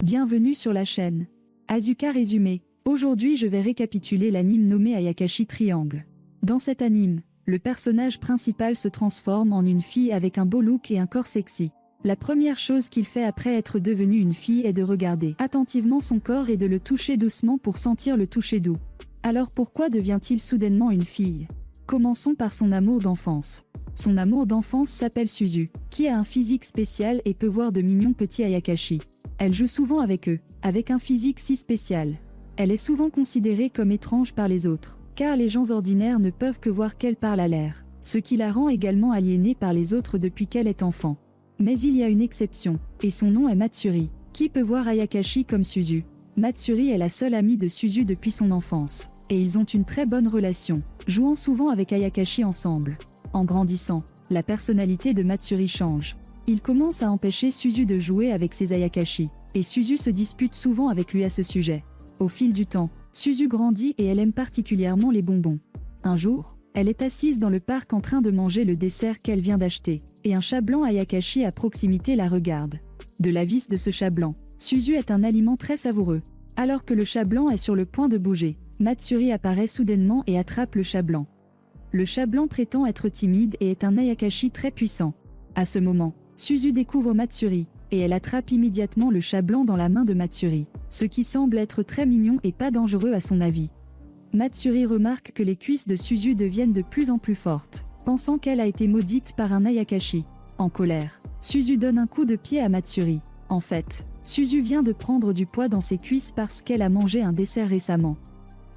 Bienvenue sur la chaîne Asuka Résumé. Aujourd'hui je vais récapituler l'anime nommé Ayakashi Triangle. Dans cet anime, le personnage principal se transforme en une fille avec un beau look et un corps sexy. La première chose qu'il fait après être devenu une fille est de regarder attentivement son corps et de le toucher doucement pour sentir le toucher doux. Alors pourquoi devient-il soudainement une fille? Commençons par son amour d'enfance. Son amour d'enfance s'appelle Suzu, qui a un physique spécial et peut voir de mignons petits Ayakashi. Elle joue souvent avec eux, avec un physique si spécial. Elle est souvent considérée comme étrange par les autres, car les gens ordinaires ne peuvent que voir qu'elle parle à l'air, ce qui la rend également aliénée par les autres depuis qu'elle est enfant. Mais il y a une exception, et son nom est Matsuri, qui peut voir Ayakashi comme Suzu. Matsuri est la seule amie de Suzu depuis son enfance, et ils ont une très bonne relation, jouant souvent avec Ayakashi ensemble. En grandissant, la personnalité de Matsuri change. Il commence à empêcher Suzu de jouer avec ses Ayakashi, et Suzu se dispute souvent avec lui à ce sujet. Au fil du temps, Suzu grandit et elle aime particulièrement les bonbons. Un jour, elle est assise dans le parc en train de manger le dessert qu'elle vient d'acheter, et un chat blanc Ayakashi à proximité la regarde. De la vis de ce chat blanc, Suzu est un aliment très savoureux. Alors que le chat blanc est sur le point de bouger, Matsuri apparaît soudainement et attrape le chat blanc. Le chat blanc prétend être timide et est un Ayakashi très puissant. À ce moment, Suzu découvre Matsuri, et elle attrape immédiatement le chat blanc dans la main de Matsuri, ce qui semble être très mignon et pas dangereux à son avis. Matsuri remarque que les cuisses de Suzu deviennent de plus en plus fortes, pensant qu'elle a été maudite par un Ayakashi. En colère, Suzu donne un coup de pied à Matsuri. En fait, Suzu vient de prendre du poids dans ses cuisses parce qu'elle a mangé un dessert récemment.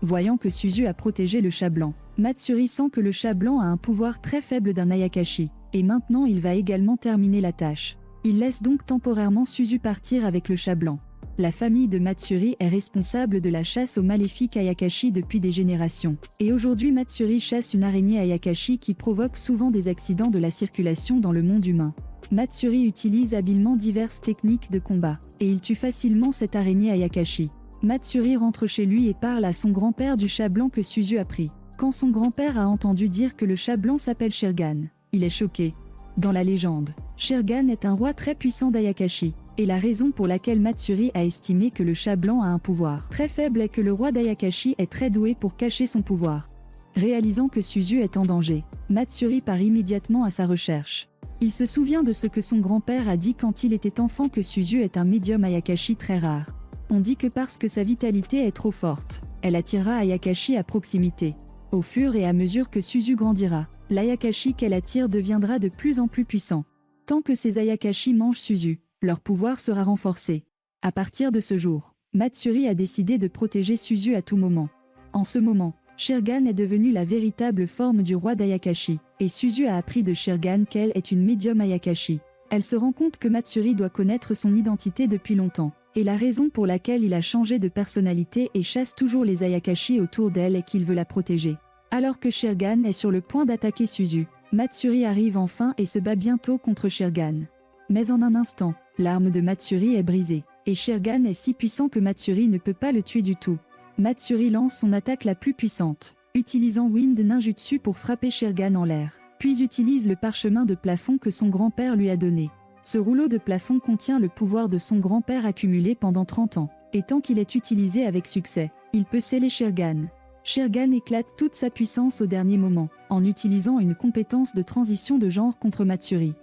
Voyant que Suzu a protégé le chat blanc, Matsuri sent que le chat blanc a un pouvoir très faible d'un Ayakashi, et maintenant il va également terminer la tâche. Il laisse donc temporairement Suzu partir avec le chat blanc. La famille de Matsuri est responsable de la chasse aux maléfiques Ayakashi depuis des générations, et aujourd'hui Matsuri chasse une araignée Ayakashi qui provoque souvent des accidents de la circulation dans le monde humain. Matsuri utilise habilement diverses techniques de combat, et il tue facilement cette araignée Ayakashi. Matsuri rentre chez lui et parle à son grand-père du chat blanc que Suzu a pris. Quand son grand-père a entendu dire que le chat blanc s'appelle Shirgan, il est choqué. Dans la légende, Shirgan est un roi très puissant d'Ayakashi, et la raison pour laquelle Matsuri a estimé que le chat blanc a un pouvoir très faible est que le roi d'Ayakashi est très doué pour cacher son pouvoir. Réalisant que Suzu est en danger, Matsuri part immédiatement à sa recherche. Il se souvient de ce que son grand-père a dit quand il était enfant que Suzu est un médium Ayakashi très rare. On dit que parce que sa vitalité est trop forte, elle attirera Ayakashi à proximité. Au fur et à mesure que Suzu grandira, l'Ayakashi qu'elle attire deviendra de plus en plus puissant. Tant que ces Ayakashi mangent Suzu, leur pouvoir sera renforcé. À partir de ce jour, Matsuri a décidé de protéger Suzu à tout moment. En ce moment, Shirgan est devenue la véritable forme du roi d'Ayakashi, et Suzu a appris de Shirgan qu'elle est une médium Ayakashi. Elle se rend compte que Matsuri doit connaître son identité depuis longtemps, et la raison pour laquelle il a changé de personnalité et chasse toujours les Ayakashi autour d'elle est qu'il veut la protéger. Alors que Shirgan est sur le point d'attaquer Suzu, Matsuri arrive enfin et se bat bientôt contre Shirgan. Mais en un instant, l'arme de Matsuri est brisée, et Shirgan est si puissant que Matsuri ne peut pas le tuer du tout. Matsuri lance son attaque la plus puissante, utilisant Wind Ninjutsu pour frapper Shirgan en l'air, puis utilise le parchemin de plafond que son grand-père lui a donné. Ce rouleau de plafond contient le pouvoir de son grand-père accumulé pendant 30 ans, et tant qu'il est utilisé avec succès, il peut sceller Shirgan. Shirgan éclate toute sa puissance au dernier moment, en utilisant une compétence de transition de genre contre Matsuri.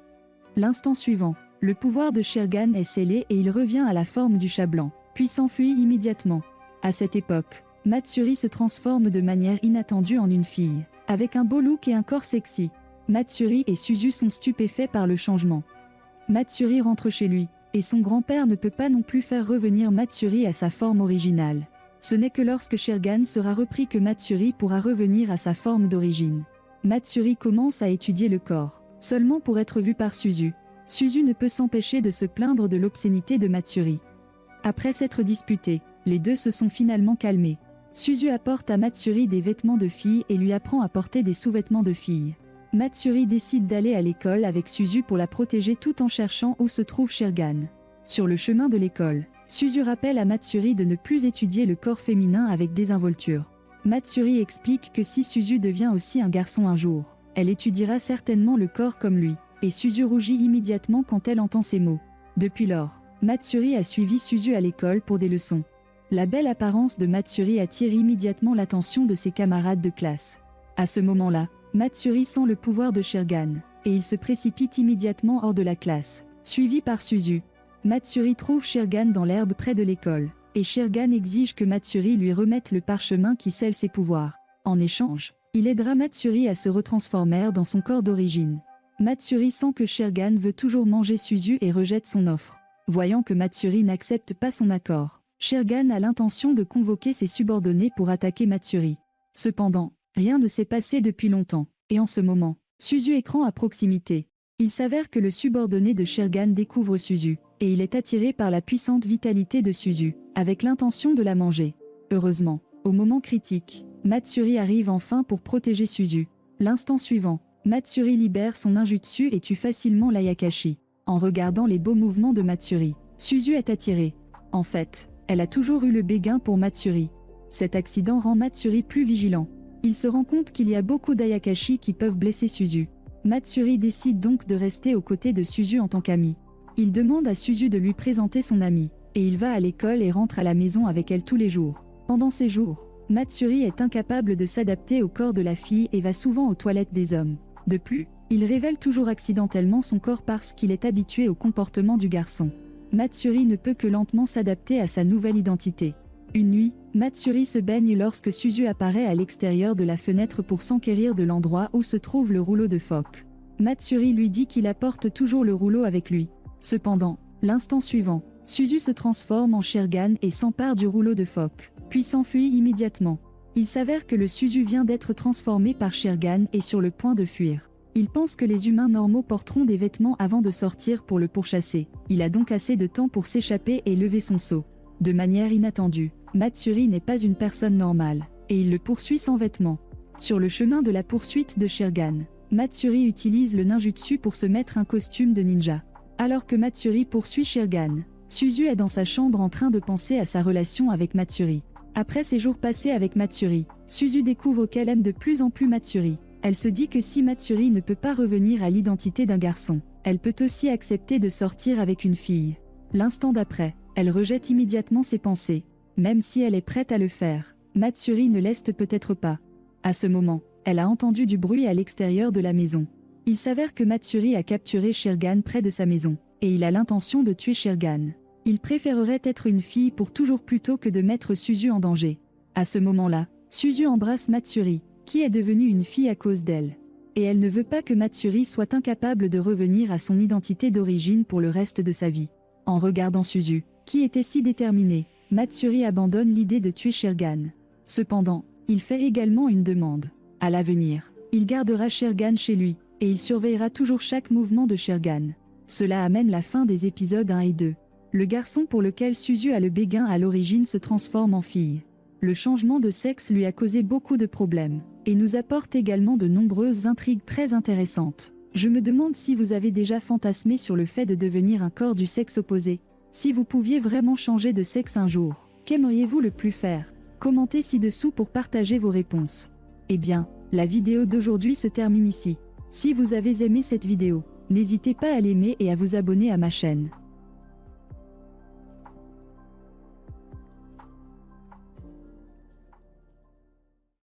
L'instant suivant, le pouvoir de Shirgan est scellé et il revient à la forme du chat blanc, puis s'enfuit immédiatement. À cette époque, Matsuri se transforme de manière inattendue en une fille, avec un beau look et un corps sexy. Matsuri et Suzu sont stupéfaits par le changement. Matsuri rentre chez lui, et son grand-père ne peut pas non plus faire revenir Matsuri à sa forme originale. Ce n'est que lorsque Shirgan sera repris que Matsuri pourra revenir à sa forme d'origine. Matsuri commence à étudier le corps, seulement pour être vu par Suzu. Suzu ne peut s'empêcher de se plaindre de l'obscénité de Matsuri. Après s'être disputés, les deux se sont finalement calmés. Suzu apporte à Matsuri des vêtements de fille et lui apprend à porter des sous-vêtements de fille. Matsuri décide d'aller à l'école avec Suzu pour la protéger tout en cherchant où se trouve Shirgan. Sur le chemin de l'école, Suzu rappelle à Matsuri de ne plus étudier le corps féminin avec désinvolture. Matsuri explique que si Suzu devient aussi un garçon un jour, elle étudiera certainement le corps comme lui, et Suzu rougit immédiatement quand elle entend ces mots. Depuis lors, Matsuri a suivi Suzu à l'école pour des leçons. La belle apparence de Matsuri attire immédiatement l'attention de ses camarades de classe. À ce moment-là, Matsuri sent le pouvoir de Sharingan, et il se précipite immédiatement hors de la classe, suivi par Suzu. Matsuri trouve Sharingan dans l'herbe près de l'école, et Sharingan exige que Matsuri lui remette le parchemin qui scelle ses pouvoirs. En échange, il aidera Matsuri à se retransformer dans son corps d'origine. Matsuri sent que Sharingan veut toujours manger Suzu et rejette son offre. Voyant que Matsuri n'accepte pas son accord, Sharingan a l'intention de convoquer ses subordonnés pour attaquer Matsuri. Cependant, rien ne s'est passé depuis longtemps, et en ce moment, Suzu écran à proximité. Il s'avère que le subordonné de Sharingan découvre Suzu, et il est attiré par la puissante vitalité de Suzu, avec l'intention de la manger. Heureusement, au moment critique, Matsuri arrive enfin pour protéger Suzu. L'instant suivant, Matsuri libère son ninjutsu et tue facilement l'Ayakashi. En regardant les beaux mouvements de Matsuri, Suzu est attirée. En fait, elle a toujours eu le béguin pour Matsuri. Cet accident rend Matsuri plus vigilant. Il se rend compte qu'il y a beaucoup d'Ayakashi qui peuvent blesser Suzu. Matsuri décide donc de rester aux côtés de Suzu en tant qu'ami. Il demande à Suzu de lui présenter son ami, et il va à l'école et rentre à la maison avec elle tous les jours. Pendant ces jours, Matsuri est incapable de s'adapter au corps de la fille et va souvent aux toilettes des hommes. De plus, il révèle toujours accidentellement son corps parce qu'il est habitué au comportement du garçon. Matsuri ne peut que lentement s'adapter à sa nouvelle identité. Une nuit, Matsuri se baigne lorsque Suzu apparaît à l'extérieur de la fenêtre pour s'enquérir de l'endroit où se trouve le rouleau de phoque. Matsuri lui dit qu'il apporte toujours le rouleau avec lui. Cependant, l'instant suivant, Suzu se transforme en Sharingan et s'empare du rouleau de phoque, puis s'enfuit immédiatement. Il s'avère que le Suzu vient d'être transformé par Sharingan et sur le point de fuir. Il pense que les humains normaux porteront des vêtements avant de sortir pour le pourchasser. Il a donc assez de temps pour s'échapper et lever son seau. De manière inattendue, Matsuri n'est pas une personne normale, et il le poursuit sans vêtements. Sur le chemin de la poursuite de Sharingan, Matsuri utilise le ninjutsu pour se mettre un costume de ninja. Alors que Matsuri poursuit Sharingan, Suzu est dans sa chambre en train de penser à sa relation avec Matsuri. Après ces jours passés avec Matsuri, Suzu découvre qu'elle aime de plus en plus Matsuri. Elle se dit que si Matsuri ne peut pas revenir à l'identité d'un garçon, elle peut aussi accepter de sortir avec une fille. L'instant d'après, elle rejette immédiatement ses pensées. Même si elle est prête à le faire, Matsuri ne laisse peut-être pas. À ce moment, elle a entendu du bruit à l'extérieur de la maison. Il s'avère que Matsuri a capturé Sharingan près de sa maison, et il a l'intention de tuer Sharingan. Il préférerait être une fille pour toujours plutôt que de mettre Suzu en danger. À ce moment-là, Suzu embrasse Matsuri, qui est devenue une fille à cause d'elle. Et elle ne veut pas que Matsuri soit incapable de revenir à son identité d'origine pour le reste de sa vie. En regardant Suzu, qui était si déterminée, Matsuri abandonne l'idée de tuer Sharingan. Cependant, il fait également une demande. À l'avenir, il gardera Sharingan chez lui, et il surveillera toujours chaque mouvement de Sharingan. Cela amène la fin des épisodes 1 et 2. Le garçon pour lequel Suzu a le béguin à l'origine se transforme en fille. Le changement de sexe lui a causé beaucoup de problèmes, et nous apporte également de nombreuses intrigues très intéressantes. Je me demande si vous avez déjà fantasmé sur le fait de devenir un corps du sexe opposé. Si vous pouviez vraiment changer de sexe un jour, qu'aimeriez-vous le plus faire? Commentez ci-dessous pour partager vos réponses. Eh bien, la vidéo d'aujourd'hui se termine ici. Si vous avez aimé cette vidéo, n'hésitez pas à l'aimer et à vous abonner à ma chaîne.